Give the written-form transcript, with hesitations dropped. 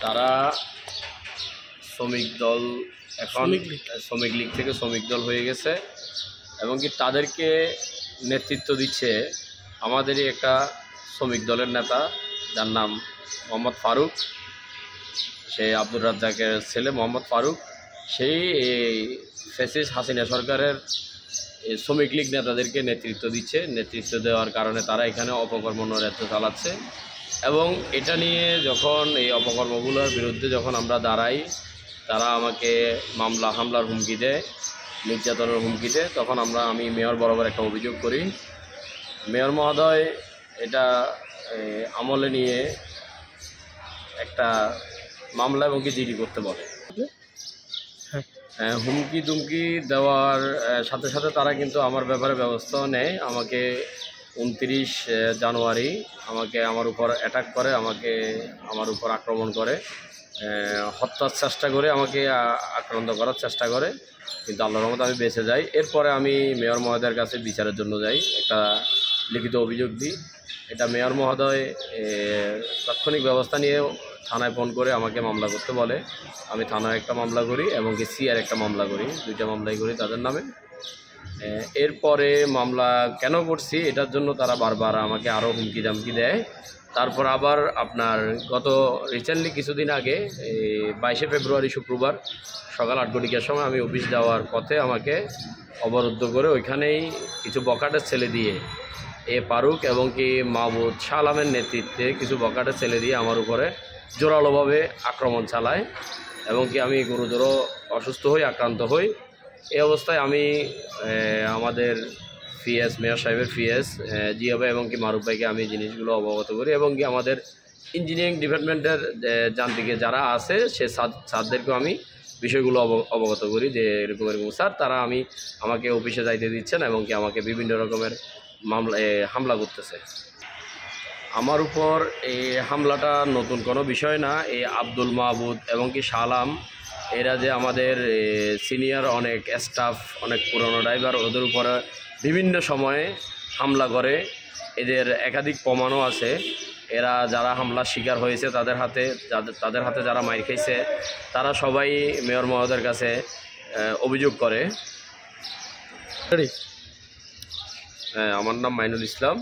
তারা শ্রমিক দল এখন শ্রমিক লীগ থেকে শ্রমিক দল হয়ে গেছে এবং কি তাদেরকে নেতৃত্ব দিচ্ছে আমাদেরই একটা শ্রমিক দলের নেতা, যার নাম মোহাম্মদ ফারুক। সে আব্দুর রাজ্জাকের ছেলে মোহাম্মদ ফারুক। সেই ফ্যাসিস্ট হাসিনা সরকারের শ্রমিক লীগ নেতাদেরকে নেতৃত্ব দিচ্ছে। নেতৃত্ব দেওয়ার কারণে তারা এখানে অপকর্ম নৈরাজ্য চালাচ্ছে এবং এটা নিয়ে যখন এই অপকর্মগুলোর বিরুদ্ধে যখন আমরা দাঁড়াই, তারা আমাকে হামলার হুমকি দেয়, নির্যাতনের হুমকি দেয়। তখন আমি মেয়র বরাবর একটা অভিযোগ করি। মেয়র মহোদয় এটা আমলে নিয়ে একটা মামলা এবং কি জিডি করতে বলে। হুমকি দুমকি দেওয়ার সাথে সাথে তারা কিন্তু আমার ব্যাপারে ব্যবস্থাও নেয়। আমাকে 29 জানুয়ারি আমার উপর অ্যাটাক করে, আমার উপর আক্রমণ করে, হত্যার চেষ্টা করে, আমাকে আক্রান্ত করার চেষ্টা করে, কিন্তু আল্লাহর রহমতে আমি বেঁচে যাই। এরপরে আমি মেয়র মহোদয়ের কাছে বিচারের জন্য যাই, একটা লিখিত অভিযোগ দিই। এটা মেয়র মহোদয় তাৎক্ষণিক ব্যবস্থা নিয়ে থানায় ফোন করে আমাকে মামলা করতে বলে। আমি থানায় একটা মামলা করি এবং সিআর একটা মামলা করি, 2টা মামলাই করি তাদের নামে। এরপরে মামলা কেন করছি এটার জন্য তারা বারবার আমাকে আরও হুমকি দামকি দেয়। তারপর আবার আপনার গত রিসেন্টলি কিছুদিন আগে 22শে ফেব্রুয়ারি শুক্রবার সকাল 8 ঘটিকার সময় আমি অফিস যাওয়ার পথে আমাকে অবরুদ্ধ করে ওইখানেই কিছু বখাটের ছেলে দিয়ে ফারুক এবং কি মাহবুব শাহ আলমের নেতৃত্বে কিছু বখাটের ছেলে দিয়ে আমার উপরে জোরালোভাবে আক্রমণ চালায় এবং কি আমি গুরুতর অসুস্থ হই, আক্রান্ত হই। এই অবস্থায় আমি আমাদের মেয়র সাহেবের জিয়া ভাই এবং কি মারুফ ভাইকে আমি জিনিসগুলো অবগত করি এবং কি আমাদের ইঞ্জিনিয়ারিং ডিপার্টমেন্টের যান্ত্রিকে যারা আছে সে স্যারদেরকেও আমি বিষয়গুলো অবগত করি যে এরকম স্যার তারা আমাকে অফিসে যাইতে দিচ্ছেন এবং কি আমাকে বিভিন্ন রকমের হামলা করতেছে। আমার উপর এই হামলাটা নতুন কোনো বিষয় না। এই আব্দুল মাহবুদ এবং কি শাহ আলম এরা যে আমাদের সিনিয়র অনেক স্টাফ, অনেক পুরনো ড্রাইভার, ওদের উপরে বিভিন্ন সময়ে হামলা করে। এদের একাধিক প্রমাণও আছে। এরা যারা হামলার শিকার হয়েছে তাদের হাতে যারা মাইর খেয়েছে তারা সবাই মেয়র মহোদয়ের কাছে অভিযোগ করে। হ্যাঁ, আমার নাম মাইনুল ইসলাম।